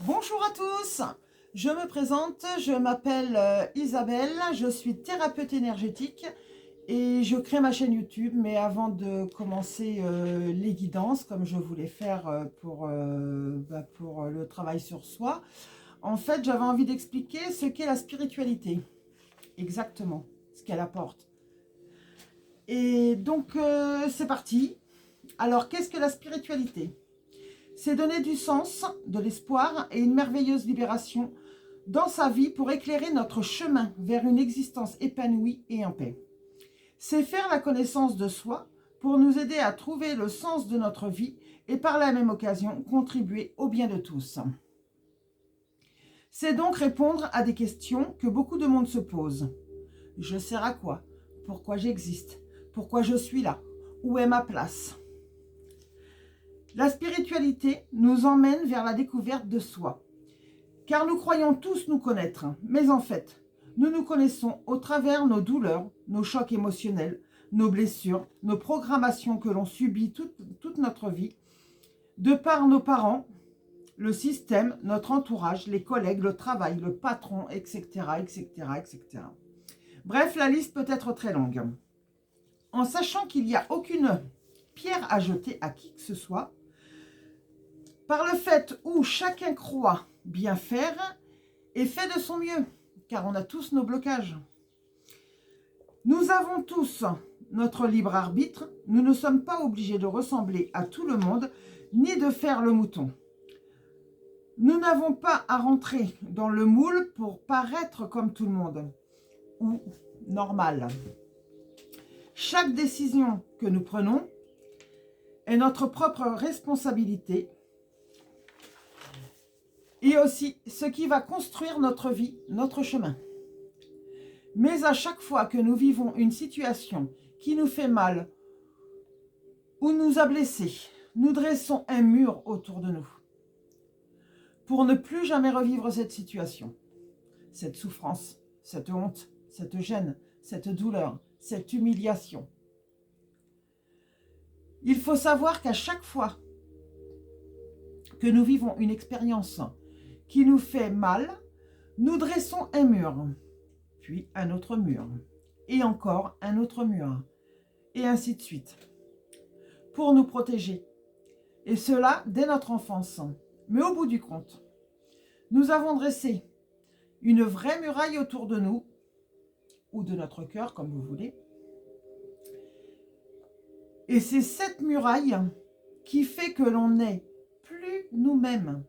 Bonjour à tous, je me présente, je m'appelle Isabelle, je suis thérapeute énergétique et je crée ma chaîne YouTube. Mais avant de commencer les guidances, comme je voulais faire pour le travail sur soi, en fait j'avais envie d'expliquer ce qu'est la spiritualité, exactement, ce qu'elle apporte. Et donc c'est parti. Alors qu'est-ce que la spiritualité ? C'est donner du sens, de l'espoir et une merveilleuse libération dans sa vie pour éclairer notre chemin vers une existence épanouie et en paix. C'est faire la connaissance de soi pour nous aider à trouver le sens de notre vie et par la même occasion contribuer au bien de tous. C'est donc répondre à des questions que beaucoup de monde se pose. Je sers à quoi ? Pourquoi j'existe ? Pourquoi je suis là ? Où est ma place ? La spiritualité nous emmène vers la découverte de soi, car nous croyons tous nous connaître, mais en fait, nous nous connaissons au travers nos douleurs, nos chocs émotionnels, nos blessures, nos programmations que l'on subit toute notre vie, de par nos parents, le système, notre entourage, les collègues, le travail, le patron, etc., etc., etc. Bref, la liste peut être très longue. En sachant qu'il n'y a aucune pierre à jeter à qui que ce soit, par le fait où chacun croit bien faire et fait de son mieux, car on a tous nos blocages. Nous avons tous notre libre arbitre, nous ne sommes pas obligés de ressembler à tout le monde, ni de faire le mouton. Nous n'avons pas à rentrer dans le moule pour paraître comme tout le monde, ou normal. Chaque décision que nous prenons est notre propre responsabilité, et aussi ce qui va construire notre vie, notre chemin. Mais à chaque fois que nous vivons une situation qui nous fait mal ou nous a blessés, nous dressons un mur autour de nous pour ne plus jamais revivre cette situation, cette souffrance, cette honte, cette gêne, cette douleur, cette humiliation. Il faut savoir qu'à chaque fois que nous vivons une expérience qui nous fait mal, nous dressons un mur, puis un autre mur, et encore un autre mur, et ainsi de suite, pour nous protéger. Et cela dès notre enfance. Mais au bout du compte, nous avons dressé une vraie muraille autour de nous, ou de notre cœur, comme vous voulez. Et c'est cette muraille qui fait que l'on n'est plus nous-mêmes.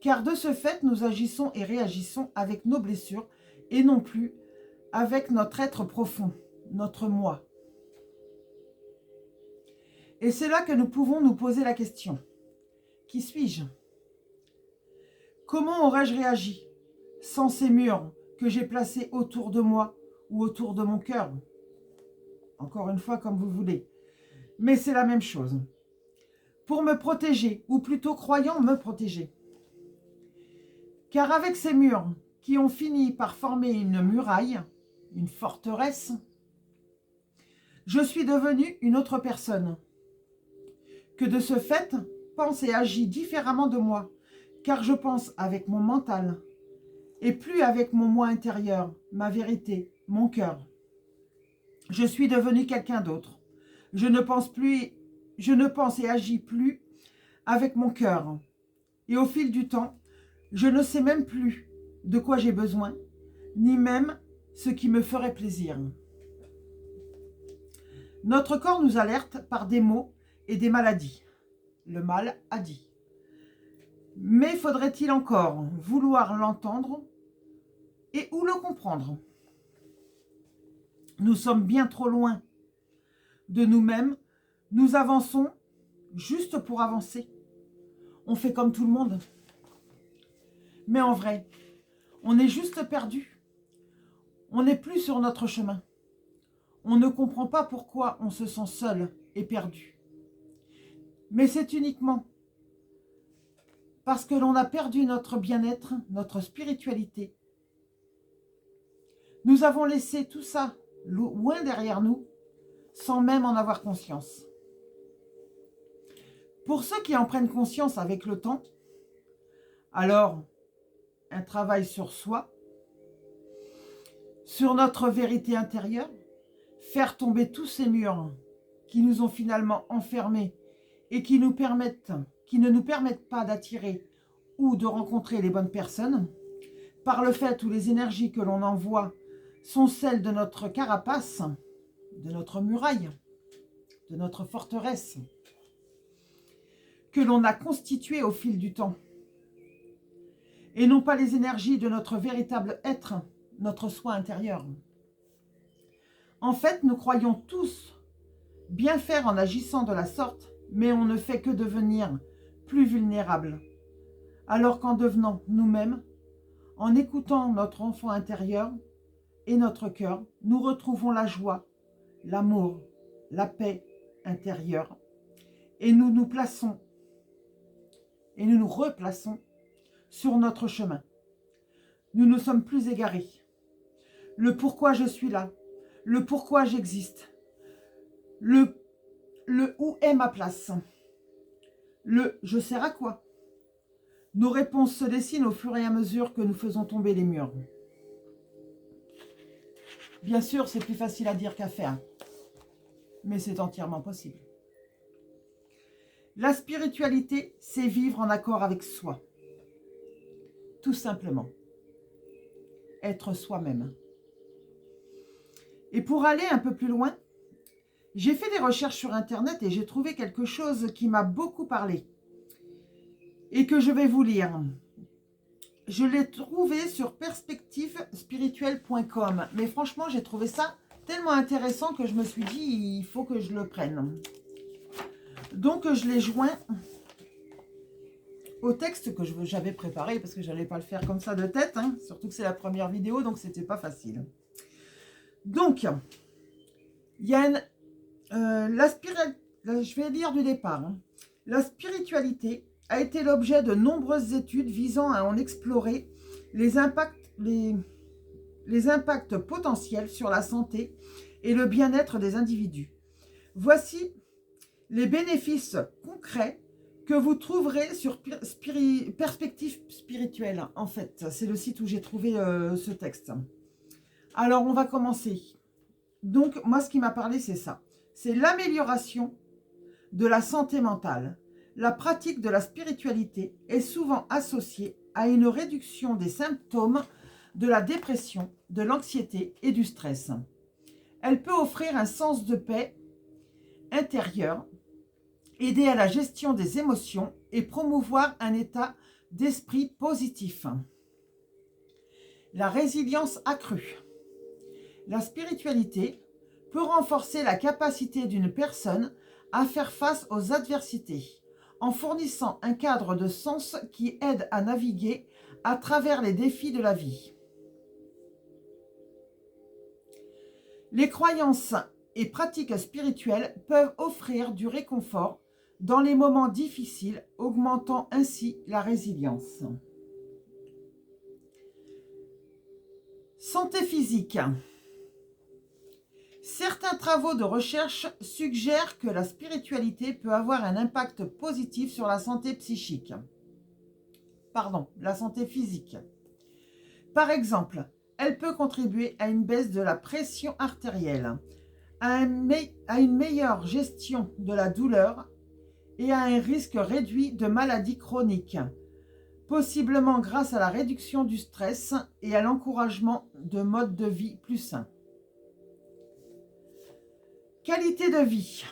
Car de ce fait, nous agissons et réagissons avec nos blessures et non plus avec notre être profond, notre moi. Et c'est là que nous pouvons nous poser la question. Qui suis-je ? Comment aurais-je réagi sans ces murs que j'ai placés autour de moi ou autour de mon cœur ? Encore une fois, comme vous voulez. Mais c'est la même chose. Pour me protéger, ou plutôt croyant me protéger. Car avec ces murs qui ont fini par former une muraille, une forteresse, je suis devenue une autre personne, que de ce fait, pense et agit différemment de moi, car je pense avec mon mental, et plus avec mon moi intérieur, ma vérité, mon cœur. Je suis devenue quelqu'un d'autre. Je ne pense et agis plus avec mon cœur. Et au fil du temps, je ne sais même plus de quoi j'ai besoin, ni même ce qui me ferait plaisir. Notre corps nous alerte par des maux et des maladies. Le mal a dit. Mais faudrait-il encore vouloir l'entendre et ou le comprendre ? Nous sommes bien trop loin de nous-mêmes. Nous avançons juste pour avancer. On fait comme tout le monde. Mais en vrai, on est juste perdu. On n'est plus sur notre chemin. On ne comprend pas pourquoi on se sent seul et perdu. Mais c'est uniquement parce que l'on a perdu notre bien-être, notre spiritualité. Nous avons laissé tout ça loin derrière nous, sans même en avoir conscience. Pour ceux qui en prennent conscience avec le temps, Alors, un travail sur soi, sur notre vérité intérieure, faire tomber tous ces murs qui nous ont finalement enfermés et qui ne nous permettent pas d'attirer ou de rencontrer les bonnes personnes, par le fait où les énergies que l'on envoie sont celles de notre carapace, de notre muraille, de notre forteresse, que l'on a constituée au fil du temps, et non pas les énergies de notre véritable être, notre soi intérieur. En fait, nous croyons tous bien faire en agissant de la sorte, mais on ne fait que devenir plus vulnérables. Alors qu'en devenant nous-mêmes, en écoutant notre enfant intérieur et notre cœur, nous retrouvons la joie, l'amour, la paix intérieure, et nous nous plaçons et nous nous replaçons sur notre chemin. Nous ne sommes plus égarés. Le pourquoi je suis là, le pourquoi j'existe, le où est ma place, le je sers à quoi. Nos réponses se dessinent au fur et à mesure que nous faisons tomber les murs. Bien sûr, c'est plus facile à dire qu'à faire, mais c'est entièrement possible. La spiritualité, c'est vivre en accord avec soi. Tout simplement. Être soi-même. Et pour aller un peu plus loin, j'ai fait des recherches sur Internet et j'ai trouvé quelque chose qui m'a beaucoup parlé et que je vais vous lire. Je l'ai trouvé sur perspectivespirituelle.com, mais franchement, j'ai trouvé ça tellement intéressant que je me suis dit, il faut que je le prenne. Donc, je l'ai joint au texte que j'avais préparé, parce que je n'allais pas le faire comme ça de tête, hein, surtout que c'est la première vidéo, donc c'était pas facile. Donc, il y a je vais lire du départ. Hein. La spiritualité a été l'objet de nombreuses études visant à en explorer les impacts potentiels sur la santé et le bien-être des individus. Voici les bénéfices concrets que vous trouverez sur Perspective Spirituelle. En fait, c'est le site où j'ai trouvé ce texte. Alors, on va commencer. Donc, moi, ce qui m'a parlé, c'est ça. C'est l'amélioration de la santé mentale. La pratique de la spiritualité est souvent associée à une réduction des symptômes de la dépression, de l'anxiété et du stress. Elle peut offrir un sens de paix intérieure, aider à la gestion des émotions et promouvoir un état d'esprit positif. La résilience accrue. La spiritualité peut renforcer la capacité d'une personne à faire face aux adversités, en fournissant un cadre de sens qui aide à naviguer à travers les défis de la vie. Les croyances et pratiques spirituelles peuvent offrir du réconfort dans les moments difficiles, augmentant ainsi la résilience. Santé physique. Certains travaux de recherche suggèrent que la spiritualité peut avoir un impact positif sur la santé psychique. La santé physique. Par exemple, elle peut contribuer à une baisse de la pression artérielle, à une meilleure gestion de la douleur et à un risque réduit de maladies chroniques, possiblement grâce à la réduction du stress et à l'encouragement de modes de vie plus sains. Qualité de vie.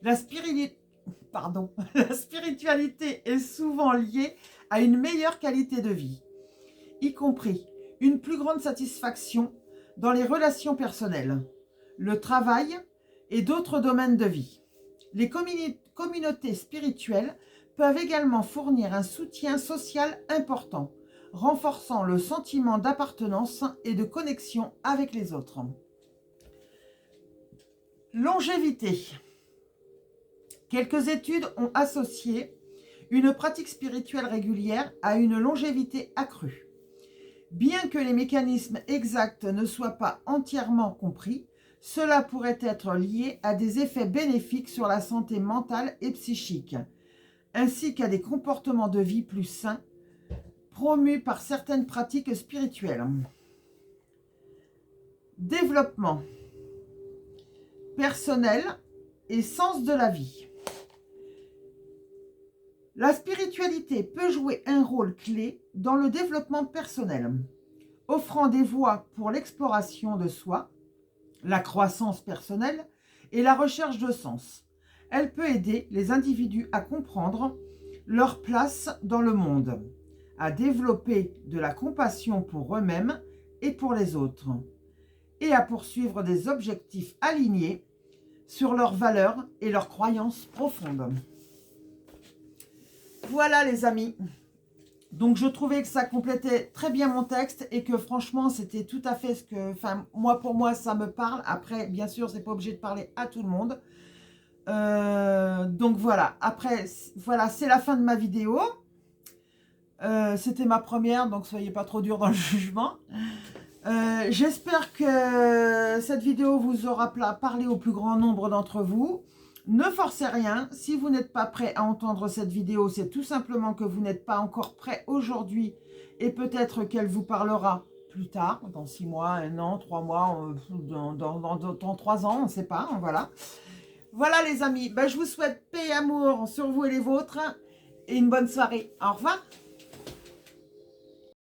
La spiritualité est souvent liée à une meilleure qualité de vie, y compris une plus grande satisfaction dans les relations personnelles, le travail et d'autres domaines de vie. Les communautés spirituelles peuvent également fournir un soutien social important, renforçant le sentiment d'appartenance et de connexion avec les autres. Longévité. Quelques études ont associé une pratique spirituelle régulière à une longévité accrue. Bien que les mécanismes exacts ne soient pas entièrement compris, cela pourrait être lié à des effets bénéfiques sur la santé mentale et psychique, ainsi qu'à des comportements de vie plus sains, promus par certaines pratiques spirituelles. Développement personnel et sens de la vie. La spiritualité peut jouer un rôle clé dans le développement personnel, offrant des voies pour l'exploration de soi, la croissance personnelle et la recherche de sens. Elle peut aider les individus à comprendre leur place dans le monde, à développer de la compassion pour eux-mêmes et pour les autres, et à poursuivre des objectifs alignés sur leurs valeurs et leurs croyances profondes. Voilà les amis. Donc je trouvais que ça complétait très bien mon texte et que franchement c'était tout à fait ce que, enfin moi pour moi ça me parle. Après bien sûr c'est pas obligé de parler à tout le monde. Donc voilà, après voilà c'est la fin de ma vidéo. C'était ma première donc soyez pas trop durs dans le jugement. J'espère que cette vidéo vous aura parlé au plus grand nombre d'entre vous. Ne forcez rien. Si vous n'êtes pas prêt à entendre cette vidéo, c'est tout simplement que vous n'êtes pas encore prêt aujourd'hui et peut-être qu'elle vous parlera plus tard, dans 6 mois, 1 an, 3 mois, dans 3 ans, on ne sait pas, voilà. Voilà les amis, ben, je vous souhaite paix et amour sur vous et les vôtres et une bonne soirée. Au revoir.